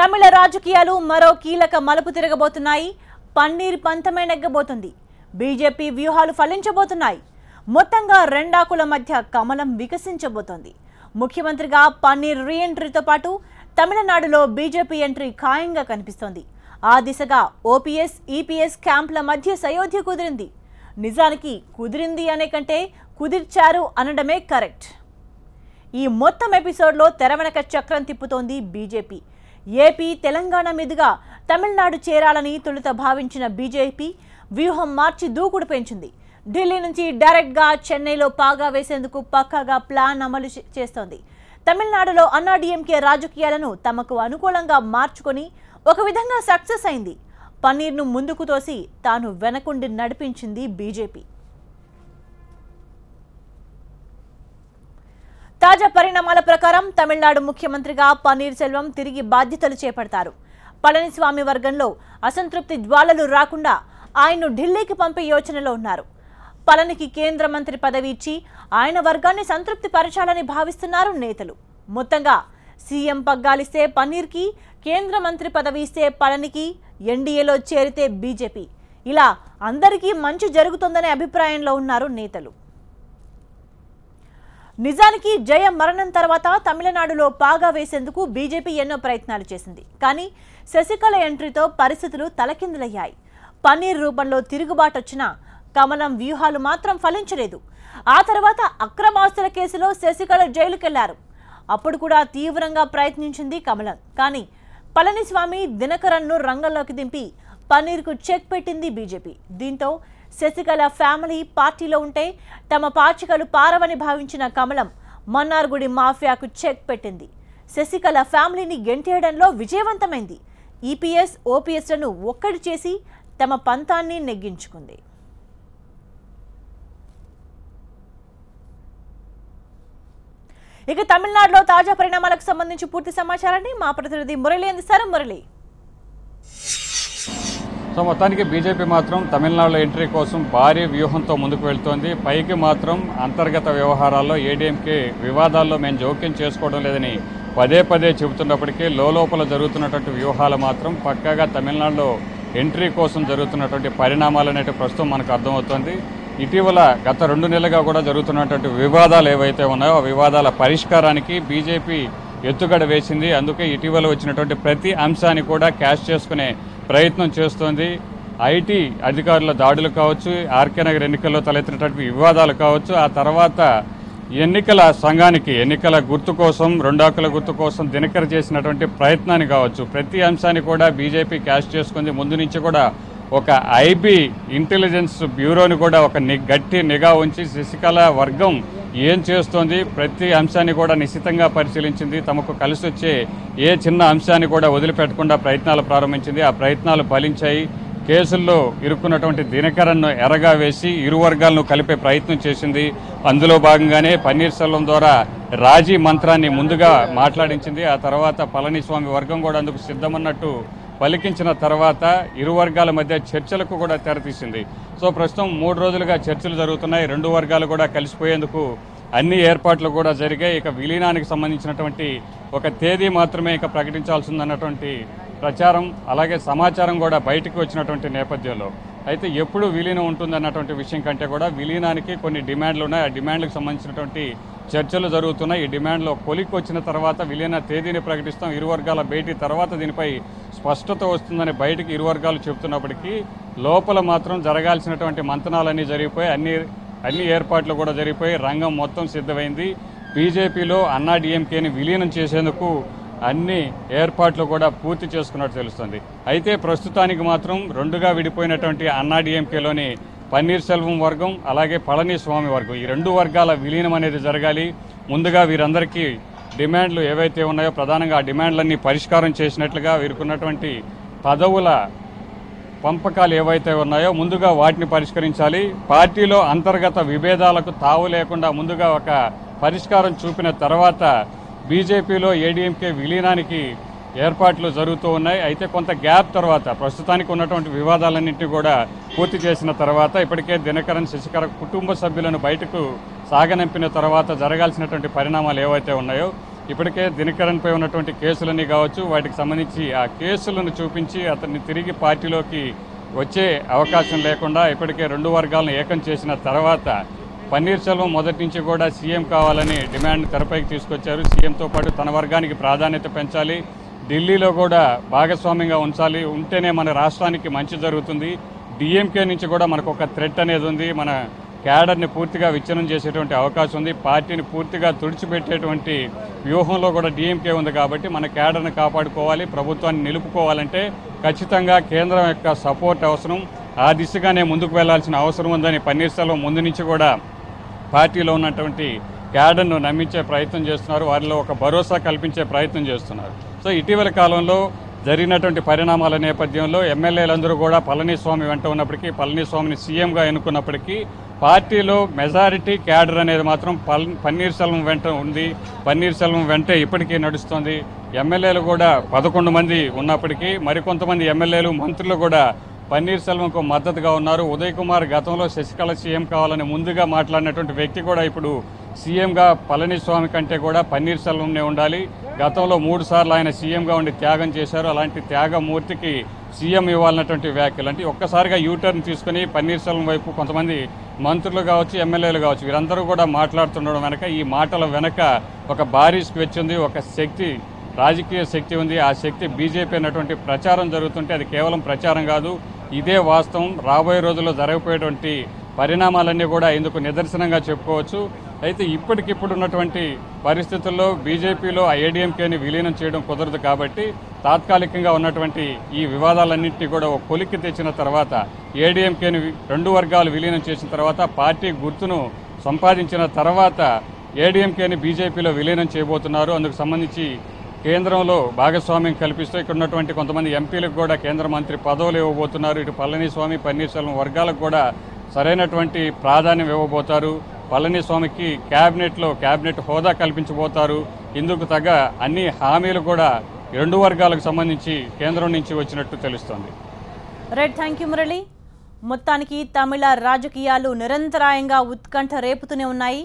తమిళ రాజకీయాలు మరో కీలక మలుపు తిరగబోతున్నాయి. పన్నీర్ పంతమే నెగ్గబోతుంది. బీజేపీ వ్యూహాలు ఫలించబోతున్నాయి. మొత్తంగా రెండాకుల మధ్య కమలం వికసించబోతోంది. ముఖ్యమంత్రిగా పన్నీర్ రీఎంట్రీతో పాటు తమిళనాడులో బీజేపీ ఎంట్రీ ఖాయంగా కనిపిస్తోంది. ఆ దిశగా ఓపీఎస్, ఈపీఎస్ క్యాంప్ల మధ్య సయోధ్య కుదిరింది. నిజానికి కుదిరింది అనే కంటే కుదిర్చారు అనడమే కరెక్ట్. ఈ మొత్తం ఎపిసోడ్లో తెరవెనక చక్రం తిప్పుతోంది బీజేపీ. ఏపీ, తెలంగాణ మీదుగా తమిళనాడు చేరాలని తొలుత భావించిన బీజేపీ వ్యూహం మార్చి దూకుడు పెంచింది. ఢిల్లీ నుంచి డైరెక్ట్గా చెన్నైలో పాగా వేసేందుకు పక్కాగా ప్లాన్ అమలు చేస్తోంది. తమిళనాడులో అన్నాడీఎంకే రాజకీయాలను తమకు అనుకూలంగా మార్చుకొని ఒక విధంగా సక్సెస్ అయింది. పన్నీర్ను ముందుకు తోసి తాను వెనకుండి నడిపించింది బీజేపీ. తాజా పరిణామాల ప్రకారం తమిళనాడు ముఖ్యమంత్రిగా పన్నీర్ సెల్వం తిరిగి బాధ్యతలు చేపడతారు. పళనిస్వామి వర్గంలో అసంతృప్తి జ్వాలలు రాకుండా ఆయన్ను ఢిల్లీకి పంపే యోచనలో ఉన్నారు. పళనికి కేంద్ర మంత్రి పదవి ఇచ్చి ఆయన వర్గాన్ని సంతృప్తి పరచాలని భావిస్తున్నారు నేతలు. మొత్తంగా సీఎం పగ్గాలిస్తే పన్నీర్కి, కేంద్ర మంత్రి పదవి ఇస్తే పళనికి, ఎన్డీఏలో చేరితే బీజేపీ, ఇలా అందరికీ మంచి జరుగుతుందనే అభిప్రాయంలో ఉన్నారు నేతలు. నిజానికి జయ మరణం తర్వాత తమిళనాడులో పాగా వేసేందుకు బీజేపీ ఎన్నో ప్రయత్నాలు చేసింది. కానీ శశికళ ఎంట్రీతో పరిస్థితులు తలకిందులయ్యాయి. పన్నీర్ రూపంలో తిరుగుబాటు వచ్చినా కమలం వ్యూహాలు మాత్రం ఫలించలేదు. ఆ తర్వాత అక్రమాస్తుల కేసులో శశికళ జైలుకెళ్లారు. అప్పుడు కూడా తీవ్రంగా ప్రయత్నించింది కమలం. కానీ పళనిస్వామి, దినకరన్ను రంగంలోకి దింపి పన్నీర్కు చెక్ పెట్టింది బీజేపీ. దీంతో శశికళ ఫ్యామిలీ పార్టీలో ఉంటే తమ పాచికలు పారవని భావించిన కమలం మన్నార్గుడి మాఫియాకు చెక్ పెట్టింది. శశికళ ఫ్యామిలీని గెంటేయడంలో విజయవంతమైంది. ఈపీఎస్, ఓపీఎస్లను ఒక్కటి చేసి తమ పంతాన్ని నెగ్గించుకుంది. ఇక తమిళనాడులో తాజా పరిణామాలకు సంబంధించి పూర్తి సమాచారాన్ని మా ప్రతినిధి మురళి అందిస్తారు. మురళి, సో మొత్తానికి బీజేపీ మాత్రం తమిళనాడులో ఎంట్రీ కోసం భారీ వ్యూహంతో ముందుకు వెళ్తోంది. పైకి మాత్రం అంతర్గత వ్యవహారాల్లో ఏడీఎంకే వివాదాల్లో మేము జోక్యం చేసుకోవడం లేదని పదే పదే చెబుతున్నప్పటికీ లోపల జరుగుతున్నటువంటి వ్యూహాలు మాత్రం పక్కాగా తమిళనాడులో ఎంట్రీ కోసం జరుగుతున్నటువంటి పరిణామాలు అనేవి ప్రస్తుతం మనకు అర్థమవుతోంది. ఇటీవల గత 2 నెలలుగా కూడా జరుగుతున్నటువంటి వివాదాలు ఏవైతే ఉన్నాయో ఆ వివాదాల పరిష్కారానికి బీజేపీ ఎత్తుగడ వేసింది. అందుకే ఇటీవల వచ్చినటువంటి ప్రతి అంశాన్ని కూడా క్యాష్ చేసుకునే ప్రయత్నం చేస్తోంది. ఐటీ అధికారుల దాడులు కావచ్చు, ఆర్కే నగర్ ఎన్నికల్లో తలెత్తినటువంటి వివాదాలు కావచ్చు, ఆ తర్వాత ఎన్నికల సంఘానికి ఎన్నికల గుర్తు కోసం, 2 ఆకుల గుర్తు కోసం దినకర చేసినటువంటి ప్రయత్నాన్ని కావచ్చు, ప్రతి అంశాన్ని కూడా బీజేపీ క్యాష్ చేసుకుంది. ముందు నుంచి కూడా ఒక ఐబీ ఇంటెలిజెన్స్ బ్యూరోని కూడా ఒక గట్టి నిఘా ఉంచి శశికళ వర్గం ఏం చేస్తోంది, ప్రతి అంశాన్ని కూడా నిశితంగా పరిశీలించింది. తమకు కలిసి వచ్చే ఏ చిన్న అంశాన్ని కూడా వదిలిపెట్టకుండా ప్రయత్నాలు ప్రారంభించింది. ఆ ప్రయత్నాలు ఫలించాయి. కేసుల్లో ఇరుక్కున్నటువంటి దినకరన్ను ఎరగా వేసి ఇరు వర్గాలను కలిపే ప్రయత్నం చేసింది. అందులో భాగంగానే పన్నీర్ సెల్వం ద్వారా రాజీ మంత్రాన్ని ముందుగా మాట్లాడించింది. ఆ తర్వాత పళనిస్వామి వర్గం కూడా అందుకు సిద్ధమన్నట్టు పలికించిన తర్వాత ఇరు వర్గాల మధ్య చర్చలకు కూడా తెరతీసింది. సో ప్రస్తుతం 3 రోజులుగా చర్చలు జరుగుతున్నాయి. 2 వర్గాలు కూడా కలిసిపోయేందుకు అన్ని ఏర్పాట్లు కూడా జరిగాయి. ఇక విలీనానికి సంబంధించినటువంటి ఒక తేదీ మాత్రమే ఇక ప్రకటించాల్సిందన్నటువంటి ప్రచారం అలాగే సమాచారం కూడా బయటకు వచ్చినటువంటి నేపథ్యంలో అయితే ఎప్పుడు విలీనం ఉంటుందన్నటువంటి విషయం కంటే కూడా విలీనానికి కొన్ని డిమాండ్లు ఉన్నాయి. ఆ డిమాండ్లకు సంబంధించినటువంటి చర్చలు జరుగుతున్నాయి. ఈ డిమాండ్లో కొలిక్కి వచ్చిన తర్వాత విలీన తేదీని ప్రకటిస్తాం. ఇరు వర్గాల భేటీ తర్వాత దీనిపై స్పష్టత వస్తుందని బయటికి ఇరు వర్గాలు చెబుతున్నప్పటికీ లోపల మాత్రం జరగాల్సినటువంటి మంతనాలన్నీ జరిగిపోయి అన్ని ఏర్పాట్లు కూడా జరిగిపోయి రంగం మొత్తం సిద్ధమైంది. బీజేపీలో అన్నాడీఎంకేని విలీనం చేసేందుకు అన్ని ఏర్పాట్లు కూడా పూర్తి చేసుకున్నట్టు తెలుస్తుంది. అయితే ప్రస్తుతానికి మాత్రం 2గా విడిపోయినటువంటి అన్నాడీఎంకేలోని పన్నీర్ సెల్వం వర్గం అలాగే పళనిస్వామి వర్గం ఈ 2 వర్గాల విలీనం అనేది జరగాలి. ముందుగా వీరందరికీ డిమాండ్లు ఏవైతే ఉన్నాయో ప్రధానంగా ఆ డిమాండ్లన్నీ పరిష్కారం చేసినట్లుగా వీరుకున్నటువంటి పదవుల పంపకాలు ఏవైతే ఉన్నాయో ముందుగా వాటిని పరిష్కరించాలి. పార్టీలో అంతర్గత విభేదాలకు తావు లేకుండా ముందుగా ఒక పరిష్కారం చూపిన తర్వాత బీజేపీలో ఏడీఎంకే విలీనానికి ఏర్పాట్లు జరుగుతూ ఉన్నాయి. అయితే కొంత గ్యాప్ తర్వాత ప్రస్తుతానికి ఉన్నటువంటి వివాదాలన్నింటినీ కూడా పూర్తి చేసిన తర్వాత ఇప్పటికే దినకరన్, శశికళ కుటుంబ సభ్యులను బయటకు సాగనంపిన తర్వాత జరగాల్సినటువంటి పరిణామాలు ఏవైతే ఉన్నాయో ఇప్పటికే దినకరన్పై ఉన్నటువంటి కేసులన్నీ కావచ్చు, వాటికి సంబంధించి ఆ కేసులను చూపించి అతన్ని తిరిగి పార్టీలోకి వచ్చే అవకాశం లేకుండా ఇప్పటికే రెండు వర్గాలను ఏకం చేసిన తర్వాత పన్నీర్ సెల్వం మొదటి నుంచి కూడా సీఎం కావాలని డిమాండ్ తెరపైకి తీసుకొచ్చారు. సీఎంతో పాటు తన వర్గానికి ప్రాధాన్యత పెంచాలి, ఢిల్లీలో కూడా భాగస్వామ్యంగా ఉంచాలి, ఉంటేనే మన రాష్ట్రానికి మంచి జరుగుతుంది. డిఎంకే నుంచి కూడా మనకు ఒక థ్రెట్ అనేది ఉంది, మన క్యాడర్ని పూర్తిగా విచ్ఛిన్నం చేసేటువంటి అవకాశం ఉంది, పార్టీని పూర్తిగా తుడిచిపెట్టేటువంటి వ్యూహంలో కూడా డిఎంకే ఉంది. కాబట్టి మన క్యాడర్ని కాపాడుకోవాలి, ప్రభుత్వాన్ని నిలుపుకోవాలంటే ఖచ్చితంగా కేంద్రం యొక్క సపోర్ట్ అవసరం. ఆ దిశగానే ముందుకు వెళ్లాల్సిన అవసరం ఉందని పన్నీర్ సెల్వం ముందు నుంచి కూడా పార్టీలో ఉన్నటువంటి క్యాడర్ను నమ్మించే ప్రయత్నం చేస్తున్నారు, వారిలో ఒక భరోసా కల్పించే ప్రయత్నం చేస్తున్నారు. సో ఇటీవల కాలంలో జరిగినటువంటి పరిణామాల నేపథ్యంలో ఎమ్మెల్యేలందరూ కూడా పళనిస్వామి వెంట ఉన్నప్పటికీ, పళనిస్వామిని సీఎంగా ఎన్నుకున్నప్పటికీ పార్టీలో మెజారిటీ క్యాడర్ అనేది మాత్రం పన్నీర్ సెల్వం వెంట ఉంది. పన్నీర్ సెల్వం వెంటే ఇప్పటికీ నడుస్తుంది. ఎమ్మెల్యేలు కూడా 11 మంది ఉన్నప్పటికీ మరికొంతమంది ఎమ్మెల్యేలు, మంత్రులు కూడా పన్నీర్ సెల్వంకు మద్దతుగా ఉన్నారు. ఉదయ్ కుమార్ గతంలో శశికళ సీఎం కావాలని ముందుగా మాట్లాడినటువంటి వ్యక్తి కూడా ఇప్పుడు సీఎంగా పళనిస్వామి కంటే కూడా పన్నీర్ సెల్వంనే ఉండాలి. గతంలో 3 సార్లు ఆయన సీఎంగా ఉండి త్యాగం చేశారు. అలాంటి త్యాగమూర్తికి సీఎం ఇవ్వాలన్నటువంటి వ్యాఖ్యలు అంటే ఒక్కసారిగా యూటర్న్ తీసుకుని పన్నీర్ సెల్వం వైపు కొంతమంది మంత్రులు కావచ్చు, ఎమ్మెల్యేలు కావచ్చు, వీరందరూ కూడా మాట్లాడుతుండడం వెనక, ఈ మాటల వెనక ఒక భారీ స్కెచ్ ఉంది, ఒక శక్తి, రాజకీయ శక్తి ఉంది. ఆ శక్తి బీజేపీ అన్నటువంటి ప్రచారం జరుగుతుంటే అది కేవలం ప్రచారం కాదు, ఇదే వాస్తవం. రాబోయే రోజుల్లో జరగబోయేటువంటి పరిణామాలన్నీ కూడా ఇందుకు నిదర్శనంగా చెప్పుకోవచ్చు. అయితే ఇప్పటికిప్పుడు ఉన్నటువంటి పరిస్థితుల్లో బీజేపీలో ఏడీఎంకేని విలీనం చేయడం కుదరదు. కాబట్టి తాత్కాలికంగా ఉన్నటువంటి ఈ వివాదాలన్నింటినీ కూడా ఒక కొలిక్కి తెచ్చిన తర్వాత, ఏడీఎంకేని రెండు వర్గాలు విలీనం చేసిన తర్వాత, పార్టీ గుర్తును సంపాదించిన తర్వాత ఏడీఎంకేని బీజేపీలో విలీనం చేయబోతున్నారు. అందుకు సంబంధించి కేంద్రంలో భాగస్వామ్యం కల్పిస్తూ ఇక్కడ ఉన్నటువంటి కొంతమంది ఎంపీలకు కూడా కేంద్ర మంత్రి పదవులు ఇవ్వబోతున్నారు. ఇటు పళనిస్వామి, పన్నీర్ సెల్వం వర్గాలకు కూడా సరైనటువంటి ప్రాధాన్యం ఇవ్వబోతారు. పళనిస్వామికి క్యాబినెట్ హోదా కల్పించబోతారు. ఇందుకు తగ్గ అన్ని హామీలు కూడా రెండు వర్గాలకు సంబంధించి కేంద్రం నుంచి వచ్చినట్టు తెలుస్తోంది. Right, thank you Murali. మొత్తానికి తమిళ రాజకీయాలు నిరంతరాయంగా ఉత్కంఠ రేపుతూనే ఉన్నాయి.